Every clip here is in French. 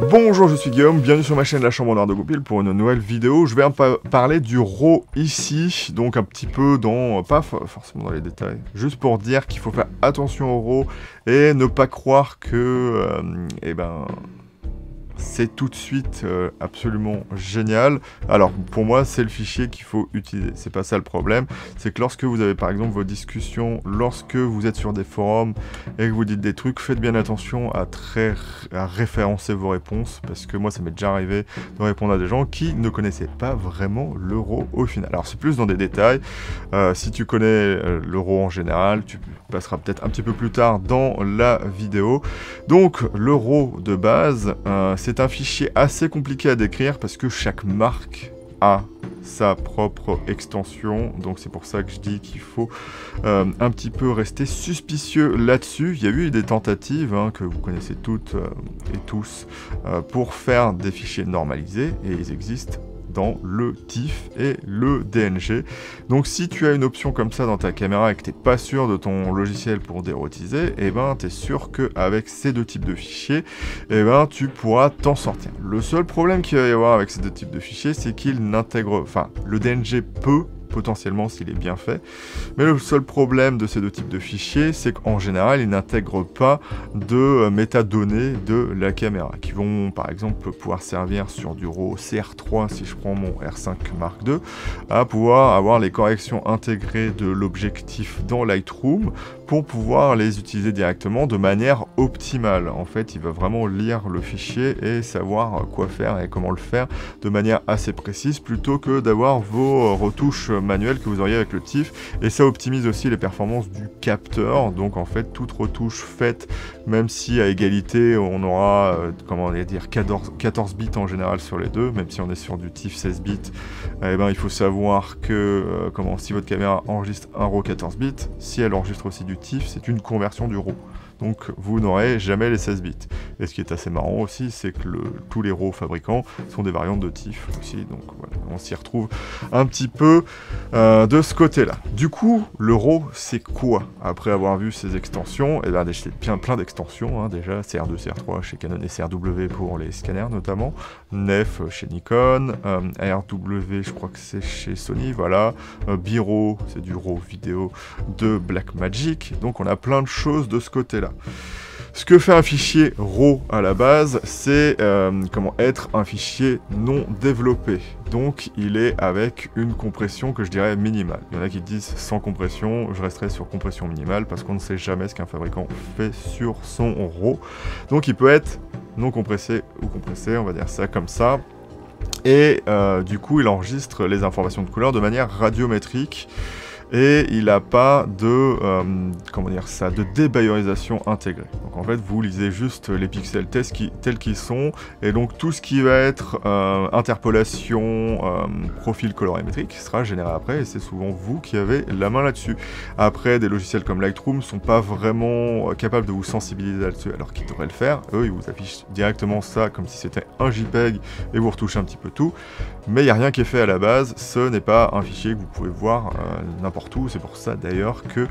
Bonjour, je suis Guillaume, bienvenue sur ma chaîne La Chambre Noire de Goupil pour une nouvelle vidéo. Je vais parler du RAW ici, donc un petit peu dans, pas forcément dans les détails, juste pour dire qu'il faut faire attention au RAW et ne pas croire que, c'est tout de suite absolument génial. Alors pour moi c'est le fichier qu'il faut utiliser, c'est pas ça le problème, c'est que lorsque vous avez par exemple vos discussions, lorsque vous êtes sur des forums et que vous dites des trucs, faites bien attention à référencer vos réponses, parce que moi ça m'est déjà arrivé de répondre à des gens qui ne connaissaient pas vraiment l'euro au final. Alors c'est plus dans des détails, si tu connais l'euro en général, tu passeras peut-être un petit peu plus tard dans la vidéo. Donc l'euro de base, c'est un fichier assez compliqué à décrire parce que chaque marque a sa propre extension, donc c'est pour ça que je dis qu'il faut un petit peu rester suspicieux là-dessus. Il y a eu des tentatives que vous connaissez toutes et tous pour faire des fichiers normalisés, et ils existent dans le TIFF et le DNG. Donc si tu as une option comme ça dans ta caméra et que tu n'es pas sûr de ton logiciel pour dérotiser, et tu es sûr qu'avec ces deux types de fichiers, tu pourras t'en sortir. Le seul problème qu'il va y avoir avec ces deux types de fichiers, c'est qu'ils n'intègrent... Enfin, le DNG peut potentiellement s'il est bien fait, mais le seul problème de ces deux types de fichiers, c'est qu'en général, ils n'intègrent pas de métadonnées de la caméra, qui vont par exemple pouvoir servir sur du RAW CR3, si je prends mon R5 Mark II, à pouvoir avoir les corrections intégrées de l'objectif dans Lightroom, pour pouvoir les utiliser directement de manière optimale. En fait, il va vraiment lire le fichier et savoir quoi faire et comment le faire de manière assez précise, plutôt que d'avoir vos retouches manuelles que vous auriez avec le TIFF, et ça optimise aussi les performances du capteur. Donc en fait, toute retouche faite, même si à égalité on aura, 14 bits en général sur les deux, même si on est sur du TIFF 16 bits, il faut savoir que si votre caméra enregistre un RAW 14 bits, si elle enregistre aussi du TIFF, c'est une conversion du RAW. Donc vous n'aurez jamais les 16 bits. Et ce qui est assez marrant aussi, c'est que tous les RAW fabricants sont des variantes de TIFF aussi. Donc voilà, on s'y retrouve un petit peu de ce côté-là. Du coup, le RAW, c'est quoi? Après avoir vu ces extensions, j'ai plein d'extensions, déjà, CR2, CR3 chez Canon et CRW pour les scanners notamment, NEF chez Nikon, RW, je crois que c'est chez Sony, voilà, Biro, c'est du RAW vidéo de Blackmagic. Donc on a plein de choses de ce côté-là. Ce que fait un fichier RAW à la base, c'est être un fichier non développé. Donc il est avec une compression que je dirais minimale. Il y en a qui disent sans compression, je resterai sur compression minimale parce qu'on ne sait jamais ce qu'un fabricant fait sur son RAW. Donc il peut être non compressé ou compressé, on va dire ça comme ça. Et du coup il enregistre les informations de couleur de manière radiométrique. Et il n'a pas de, de débayerisation intégrée. Donc en fait, vous lisez juste les pixels tels qu'ils sont, et donc tout ce qui va être interpolation, profil colorimétrique sera généré après, et c'est souvent vous qui avez la main là-dessus. Après, des logiciels comme Lightroom sont pas vraiment capables de vous sensibiliser là-dessus, alors qu'ils devraient le faire. Eux, ils vous affichent directement ça comme si c'était un JPEG, et vous retouchez un petit peu tout. Mais il n'y a rien qui est fait à la base, ce n'est pas un fichier que vous pouvez voir n'importe où, c'est pour ça d'ailleurs que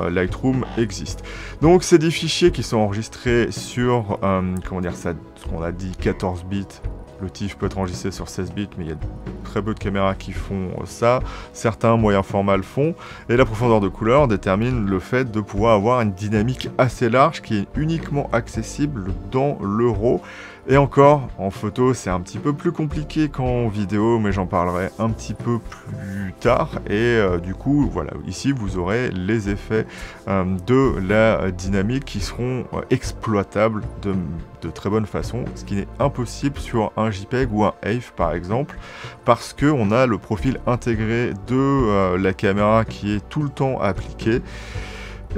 Lightroom existe. Donc c'est des fichiers qui sont enregistrés sur, ce qu'on a dit 14 bits. Le TIFF peut être enregistré sur 16 bits, mais il y a très peu de caméras qui font ça. Certains moyens formats le font. Et la profondeur de couleur détermine le fait de pouvoir avoir une dynamique assez large qui est uniquement accessible dans le RAW. Et encore, en photo, c'est un petit peu plus compliqué qu'en vidéo, mais j'en parlerai un petit peu plus tard. Et du coup, voilà, ici, vous aurez les effets de la dynamique qui seront exploitables de très bonne façon, ce qui n'est impossible sur un JPEG ou un AIF par exemple, parce qu'on a le profil intégré de la caméra qui est tout le temps appliqué.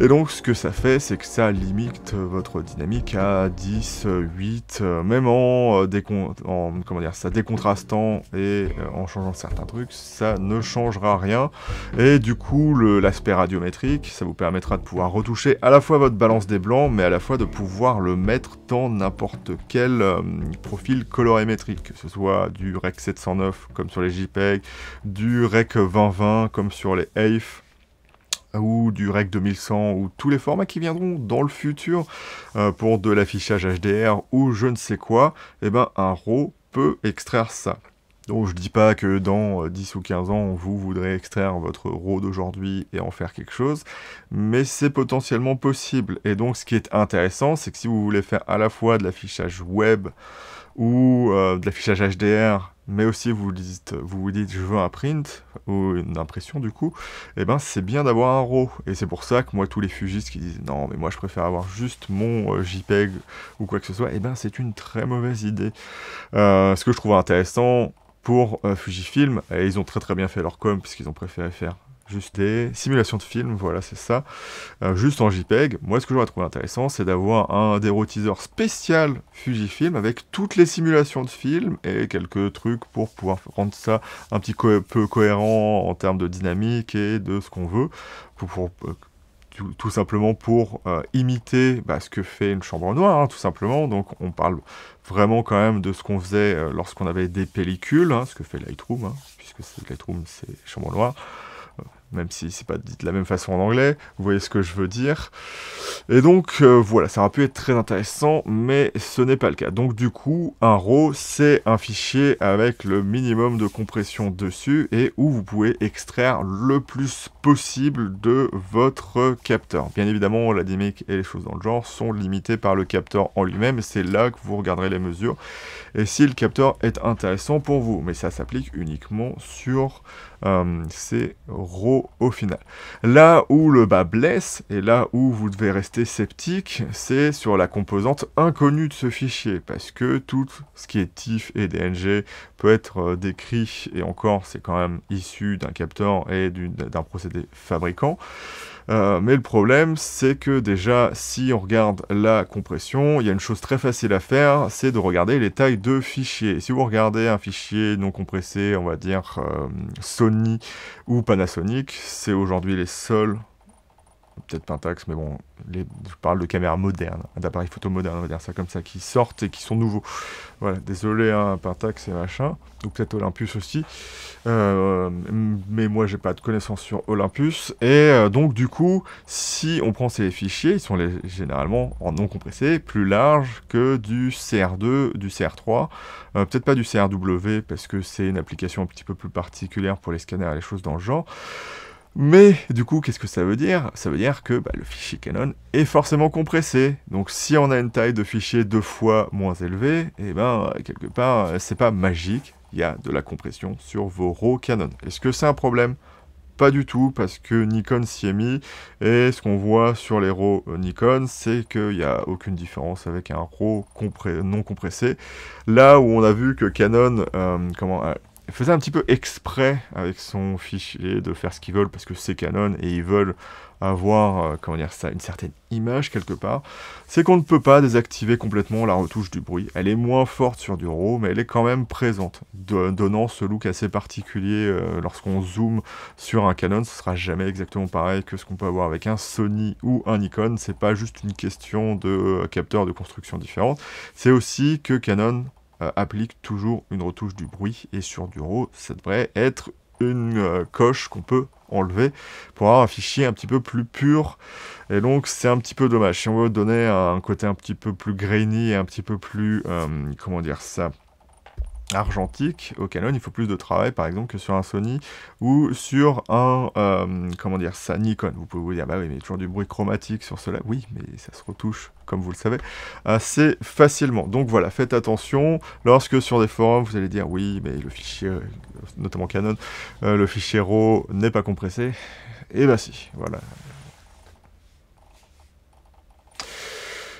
Et donc ce que ça fait, c'est que ça limite votre dynamique à 10, 8, même en décontrastant et en changeant certains trucs, ça ne changera rien. Et du coup, l'aspect radiométrique, ça vous permettra de pouvoir retoucher à la fois votre balance des blancs, mais à la fois de pouvoir le mettre dans n'importe quel profil colorimétrique, que ce soit du Rec 709 comme sur les JPEG, du Rec 2020 comme sur les AIF, ou du Rec 2100 ou tous les formats qui viendront dans le futur pour de l'affichage HDR ou je ne sais quoi, eh ben un RAW peut extraire ça. Donc je dis pas que dans 10 ou 15 ans, vous voudrez extraire votre RAW d'aujourd'hui et en faire quelque chose, mais c'est potentiellement possible. Et donc ce qui est intéressant, c'est que si vous voulez faire à la fois de l'affichage web ou de l'affichage HDR, mais aussi vous vous dites je veux un print, ou une impression du coup, et ben c'est bien d'avoir un RAW. Et c'est pour ça que moi tous les fugistes qui disent non mais moi je préfère avoir juste mon JPEG ou quoi que ce soit, et ben c'est une très mauvaise idée. Ce que je trouve intéressant pour Fujifilm, et ils ont très bien fait leur com puisqu'ils ont préféré faire juste des simulations de films, voilà c'est ça, juste en JPEG. Moi ce que j'aurais trouvé intéressant c'est d'avoir un déroteaser spécial Fujifilm avec toutes les simulations de films et quelques trucs pour pouvoir rendre ça un petit peu cohérent en termes de dynamique et de ce qu'on veut, tout simplement pour imiter ce que fait une chambre noire, hein, tout simplement. Donc on parle vraiment quand même de ce qu'on faisait lorsqu'on avait des pellicules, hein, ce que fait Lightroom, hein, puisque Lightroom c'est chambre noire, même si c'est pas dit de la même façon en anglais, vous voyez ce que je veux dire. Et donc voilà, ça aurait pu être très intéressant, mais ce n'est pas le cas. Donc du coup, un RAW, c'est un fichier avec le minimum de compression dessus, et où vous pouvez extraire le plus possible de votre capteur. Bien évidemment, la dynamique et les choses dans le genre sont limitées par le capteur en lui-même, et c'est là que vous regarderez les mesures, et si le capteur est intéressant pour vous. Mais ça s'applique uniquement sur ces RAW au final. Là où le bas blesse, et là où vous devez rester sceptique, c'est sur la composante inconnue de ce fichier, parce que tout ce qui est TIFF et DNG peut être décrit, et encore c'est quand même issu d'un capteur et d'un procédé fabricant. Mais le problème, c'est que déjà, si on regarde la compression, il y a une chose très facile à faire, c'est de regarder les tailles de fichiers. Si vous regardez un fichier non compressé, on va dire Sony ou Panasonic, c'est aujourd'hui les seuls, peut-être Pentax, mais bon, je parle de caméras modernes, d'appareils photo modernes, on va dire ça comme ça, qui sortent et qui sont nouveaux. Voilà, désolé, hein, Pentax et machin, ou peut-être Olympus aussi, mais moi j'ai pas de connaissances sur Olympus, et donc du coup, si on prend ces fichiers, ils sont généralement en non compressé, plus larges que du CR2, du CR3, peut-être pas du CRW, parce que c'est une application un petit peu plus particulière pour les scanners et les choses dans le genre. Mais du coup, qu'est-ce que ça veut dire? Ça veut dire que le fichier Canon est forcément compressé. Donc si on a une taille de fichier 2 fois moins élevée, et quelque part, c'est pas magique, il y a de la compression sur vos RAW Canon. Est-ce que c'est un problème? Pas du tout, parce que Nikon s'y est mis, et ce qu'on voit sur les RAW Nikon, c'est qu'il n'y a aucune différence avec un RAW non compressé. Là où on a vu que Canon, faisait un petit peu exprès avec son fichier de faire ce qu'ils veulent, parce que c'est Canon, et ils veulent avoir, une certaine image quelque part, c'est qu'on ne peut pas désactiver complètement la retouche du bruit. Elle est moins forte sur du RAW, mais elle est quand même présente, donnant ce look assez particulier. Lorsqu'on zoome sur un Canon, ce sera jamais exactement pareil que ce qu'on peut avoir avec un Sony ou un Nikon. C'est pas juste une question de capteurs de construction différente, c'est aussi que Canon applique toujours une retouche du bruit, et sur du RAW, ça devrait être une coche qu'on peut enlever pour avoir un fichier un petit peu plus pur, et donc c'est un petit peu dommage. Si on veut donner un côté un petit peu plus grainy et un petit peu plus, argentique au Canon, il faut plus de travail par exemple que sur un Sony ou sur un Nikon. Vous pouvez vous dire oui, mais il y a toujours du bruit chromatique sur cela. Oui, mais ça se retouche, comme vous le savez, assez facilement. Donc voilà, faites attention lorsque sur des forums vous allez dire oui, mais le fichier, notamment Canon, le fichier RAW n'est pas compressé. Et si, voilà.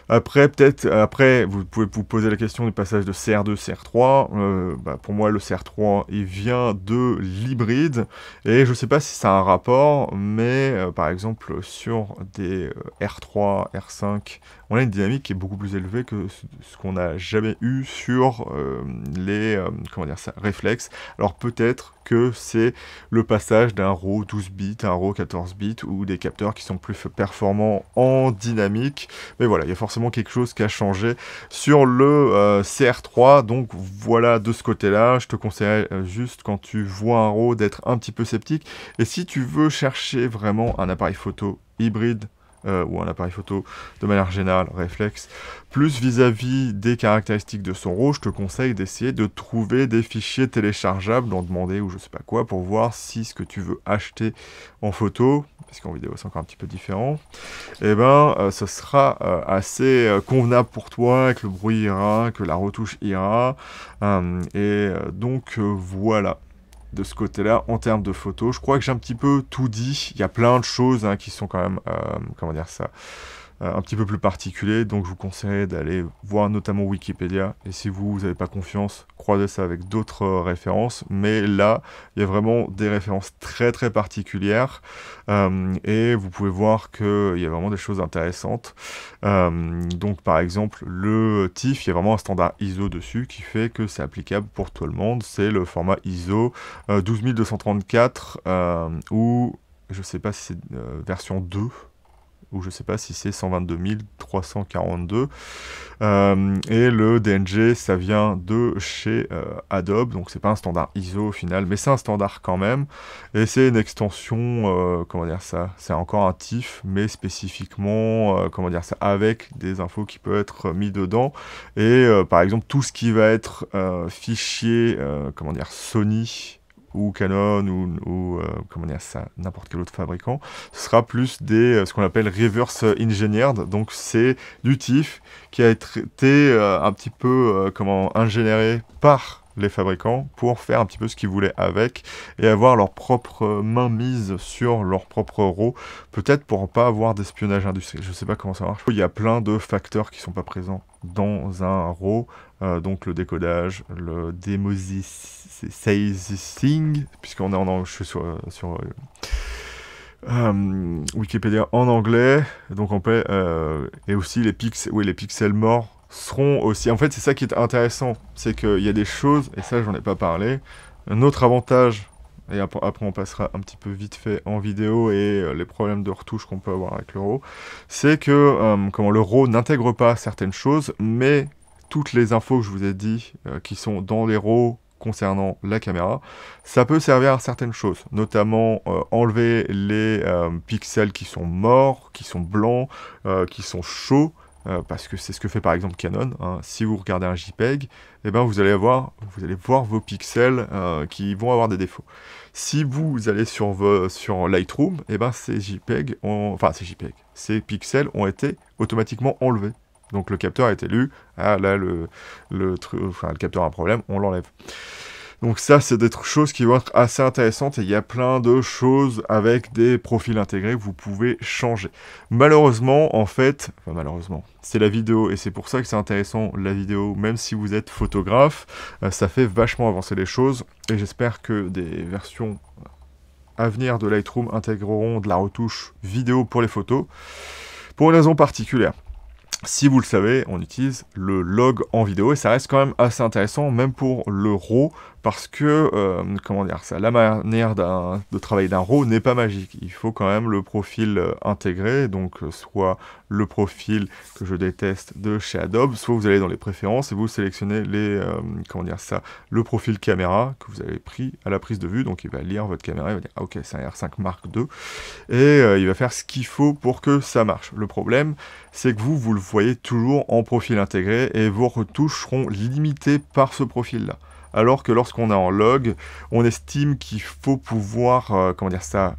Après, vous pouvez vous poser la question du passage de CR2, CR3. Pour moi, le CR3, il vient de l'hybride. Et je ne sais pas si ça a un rapport, mais par exemple, sur des R3, R5, on a une dynamique qui est beaucoup plus élevée que ce qu'on n'a jamais eu sur les réflexes. Alors peut-être que c'est le passage d'un RAW 12 bits à un RAW 14 bits, ou des capteurs qui sont plus performants en dynamique. Mais voilà, il y a forcément forcément quelque chose qui a changé sur le CR3. Donc voilà, de ce côté-là, je te conseillerais juste quand tu vois un RAW d'être un petit peu sceptique. Et si tu veux chercher vraiment un appareil photo hybride, ou un appareil photo de manière générale, réflexe, plus vis-à-vis des caractéristiques de son RAW, je te conseille d'essayer de trouver des fichiers téléchargeables, d'en demander ou je sais pas quoi, pour voir si ce que tu veux acheter en photo, parce qu'en vidéo c'est encore un petit peu différent, et ce sera assez convenable pour toi, que le bruit ira, que la retouche ira, donc voilà. De ce côté-là, en termes de photos, je crois que j'ai un petit peu tout dit. Il y a plein de choses qui sont quand même, comment dire ça, un petit peu plus particuliers. Donc je vous conseille d'aller voir notamment Wikipédia. Et si vous n'avez pas confiance, croisez ça avec d'autres références. Mais là, il y a vraiment des références très très particulières. Et vous pouvez voir qu'il y a vraiment des choses intéressantes. Donc par exemple, le TIFF, il y a vraiment un standard ISO dessus qui fait que c'est applicable pour tout le monde. C'est le format ISO 12234 ou je sais pas si c'est version 2 ou je sais pas si c'est 122 342. Et le DNG, ça vient de chez Adobe, donc c'est pas un standard ISO au final, mais c'est un standard quand même. Et c'est une extension, comment dire ça, c'est encore un TIFF, mais spécifiquement, comment dire ça, avec des infos qui peuvent être mis dedans. Et par exemple, tout ce qui va être fichier, comment dire, Sony, ou Canon, ou comment dire ça, n'importe quel autre fabricant, ce sera plus des, ce qu'on appelle reverse engineered, donc c'est du TIFF qui a été un petit peu, ingénieré par les fabricants pour faire un petit peu ce qu'ils voulaient avec et avoir leur propre mainmise sur leur propre RAW, peut-être pour pas avoir d'espionnage industriel. Je sais pas comment ça marche. Il y a plein de facteurs qui sont pas présents dans un RAW, donc le décodage, le demosizing, puisqu'on est je suis sur Wikipédia en anglais, donc on peut, et aussi les pixels morts seront aussi. En fait, c'est ça qui est intéressant, c'est qu'il y a des choses, et ça j'en ai pas parlé. Un autre avantage, et après on passera un petit peu vite fait en vidéo et les problèmes de retouche qu'on peut avoir avec le RAW, c'est que le RAW n'intègre pas certaines choses, mais toutes les infos que je vous ai dit qui sont dans les RAW concernant la caméra, ça peut servir à certaines choses, notamment enlever les pixels qui sont morts, qui sont blancs, qui sont chauds, parce que c'est ce que fait par exemple Canon. Si vous regardez un JPEG, vous allez voir vos pixels qui vont avoir des défauts. Si vous allez sur Lightroom, ces pixels ont été automatiquement enlevés. Donc le capteur a été lu, là le capteur a un problème, on l'enlève. Donc ça, c'est des choses qui vont être assez intéressantes et il y a plein de choses avec des profils intégrés que vous pouvez changer. Malheureusement, c'est la vidéo et c'est pour ça que c'est intéressant la vidéo, même si vous êtes photographe, ça fait vachement avancer les choses et j'espère que des versions à venir de Lightroom intégreront de la retouche vidéo pour les photos, pour une raison particulière. Si vous le savez, on utilise le log en vidéo et ça reste quand même assez intéressant, même pour le RAW, parce que, la manière de travailler d'un RAW n'est pas magique. Il faut quand même le profil intégré, donc soit le profil que je déteste de chez Adobe, soit vous allez dans les préférences et vous sélectionnez le profil caméra que vous avez pris à la prise de vue, donc il va lire votre caméra, il va dire ah, ok, c'est un R5 Mark II, et il va faire ce qu'il faut pour que ça marche. Le problème, c'est que vous le voyez toujours en profil intégré et vos retouches seront limitées par ce profil-là. Alors que lorsqu'on est en log, on estime qu'il faut pouvoir,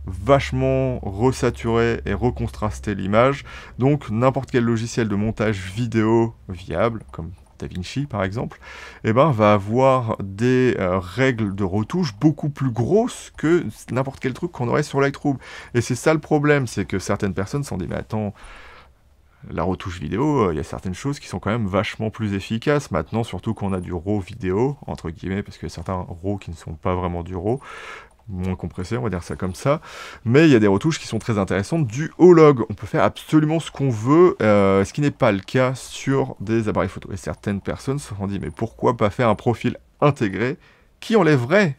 vachement resaturer et recontraster l'image. Donc n'importe quel logiciel de montage vidéo viable, comme DaVinci par exemple, va avoir des règles de retouche beaucoup plus grosses que n'importe quel truc qu'on aurait sur Lightroom. Et c'est ça le problème, c'est que certaines personnes se sont dit mais attends, la retouche vidéo, il y a certaines choses qui sont quand même vachement plus efficaces maintenant, surtout qu'on a du RAW vidéo, entre guillemets, parce qu'il y a certains RAW qui ne sont pas vraiment du RAW, moins compressé, on va dire ça comme ça, mais il y a des retouches qui sont très intéressantes du log. On peut faire absolument ce qu'on veut, ce qui n'est pas le cas sur des appareils photo. Et certaines personnes se sont dit, mais pourquoi pas faire un profil intégré qui enlèverait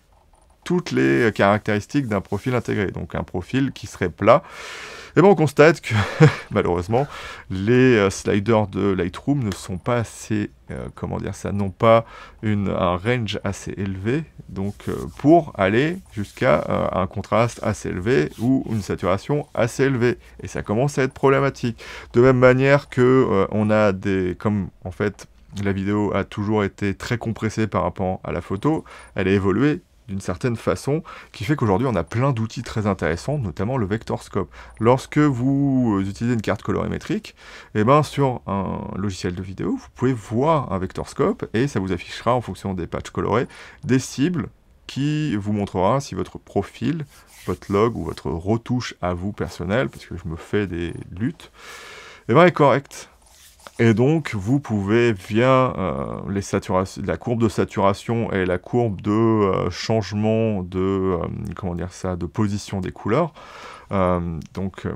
toutes les caractéristiques d'un profil intégré, donc un profil qui serait plat. Et bien on constate que malheureusement les sliders de Lightroom ne sont pas assez, comment dire ça, n'ont pas un range assez élevé, donc pour aller jusqu'à un contraste assez élevé ou une saturation assez élevée. Et ça commence à être problématique. De même manière que on a comme en fait la vidéo a toujours été très compressée par rapport à la photo, elle a évolué d'une certaine façon, qui fait qu'aujourd'hui on a plein d'outils très intéressants, notamment le Vectorscope. Lorsque vous utilisez une carte colorimétrique, et ben sur un logiciel de vidéo, vous pouvez voir un Vectorscope et ça vous affichera en fonction des patchs colorés des cibles qui vous montrera si votre profil, votre log ou votre retouche à vous personnelle, parce que je me fais des luttes, et ben est correct. Et donc, vous pouvez, via la courbe de saturation et la courbe de changement de, comment dire ça, de position des couleurs, donc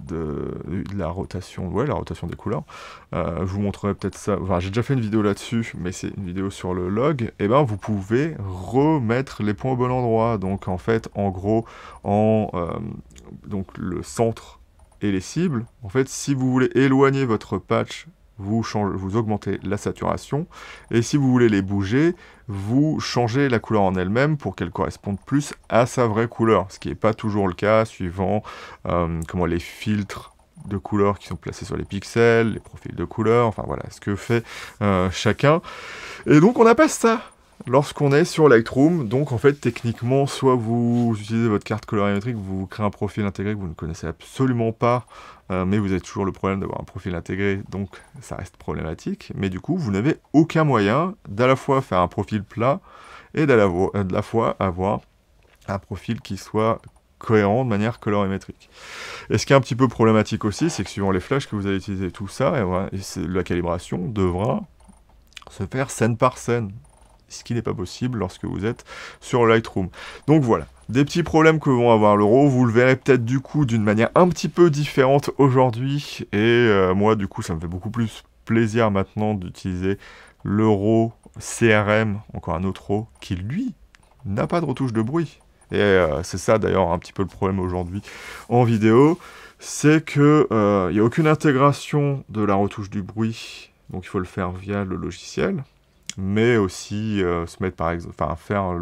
de la rotation, ouais, la rotation des couleurs, je vous montrerai peut-être ça, enfin, j'ai déjà fait une vidéo là-dessus, mais c'est une vidéo sur le log, et ben vous pouvez remettre les points au bon endroit, donc en fait, en gros, donc le centre et les cibles, en fait, si vous voulez éloigner votre patch, vous augmentez la saturation, et si vous voulez les bouger, vous changez la couleur en elle-même pour qu'elle corresponde plus à sa vraie couleur, ce qui n'est pas toujours le cas, suivant les filtres de couleurs qui sont placés sur les pixels, les profils de couleurs, enfin voilà, ce que fait chacun. Et donc on n'a pas ça lorsqu'on est sur Lightroom, donc en fait techniquement, soit vous utilisez votre carte colorimétrique, vous créez un profil intégré que vous ne connaissez absolument pas, mais vous avez toujours le problème d'avoir un profil intégré, donc ça reste problématique, mais du coup vous n'avez aucun moyen d'à la fois faire un profil plat et d'à la fois avoir un profil qui soit cohérent de manière colorimétrique. Et ce qui est un petit peu problématique aussi, c'est que suivant les flashs que vous allez utiliser, tout ça, la calibration devra se faire scène par scène, ce qui n'est pas possible lorsque vous êtes sur Lightroom. Donc voilà, des petits problèmes que vont avoir le RAW, vous le verrez peut-être du coup d'une manière un petit peu différente aujourd'hui, et moi du coup ça me fait beaucoup plus plaisir maintenant d'utiliser le RAW CRM, encore un autre RAW, qui lui n'a pas de retouche de bruit. Et c'est ça d'ailleurs un petit peu le problème aujourd'hui en vidéo, c'est que il n'y a aucune intégration de la retouche du bruit, donc il faut le faire via le logiciel, mais aussi se mettre par exemple, faire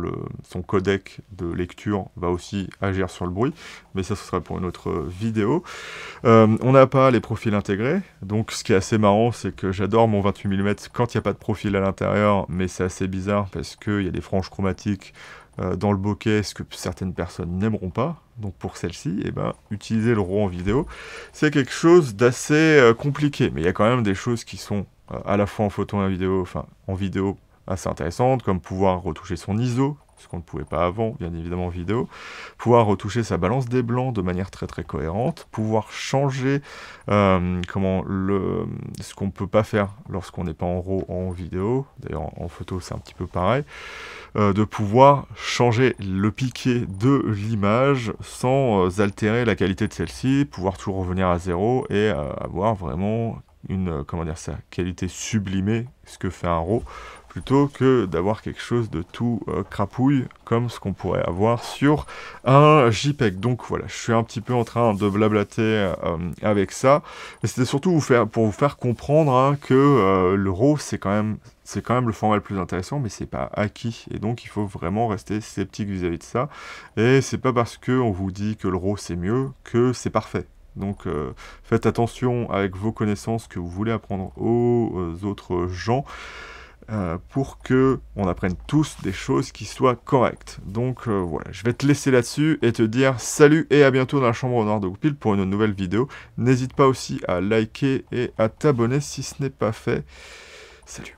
son codec de lecture va aussi agir sur le bruit, mais ça ce sera pour une autre vidéo. On n'a pas les profils intégrés, donc ce qui est assez marrant, c'est que j'adore mon 28 mm quand il n'y a pas de profil à l'intérieur, mais c'est assez bizarre parce qu'il y a des franges chromatiques dans le bokeh, ce que certaines personnes n'aimeront pas. Donc pour celle-ci, utiliser le RAW en vidéo, c'est quelque chose d'assez compliqué, mais il y a quand même des choses qui sont à la fois en photo et en vidéo assez intéressantes, comme pouvoir retoucher son ISO, ce qu'on ne pouvait pas avant, bien évidemment en vidéo, pouvoir retoucher sa balance des blancs de manière très très cohérente, pouvoir changer ce qu'on ne peut pas faire lorsqu'on n'est pas en RAW en vidéo, d'ailleurs en photo c'est un petit peu pareil, de pouvoir changer le piqué de l'image sans altérer la qualité de celle-ci, pouvoir toujours revenir à zéro et avoir vraiment une qualité sublimée, ce que fait un RAW, plutôt que d'avoir quelque chose de tout crapouille comme ce qu'on pourrait avoir sur un JPEG. Donc voilà, je suis un petit peu en train de blablater avec ça, mais c'était surtout pour vous faire comprendre que le RAW c'est quand même le format le plus intéressant, mais c'est pas acquis, et donc il faut vraiment rester sceptique vis-à-vis de ça, et c'est pas parce qu'on vous dit que le RAW c'est mieux que c'est parfait. Donc faites attention avec vos connaissances que vous voulez apprendre aux autres gens, pour que on apprenne tous des choses qui soient correctes. Donc voilà, je vais te laisser là-dessus et te dire salut et à bientôt dans la chambre noire de Goupil pour une nouvelle vidéo. N'hésite pas aussi à liker et à t'abonner si ce n'est pas fait. Salut.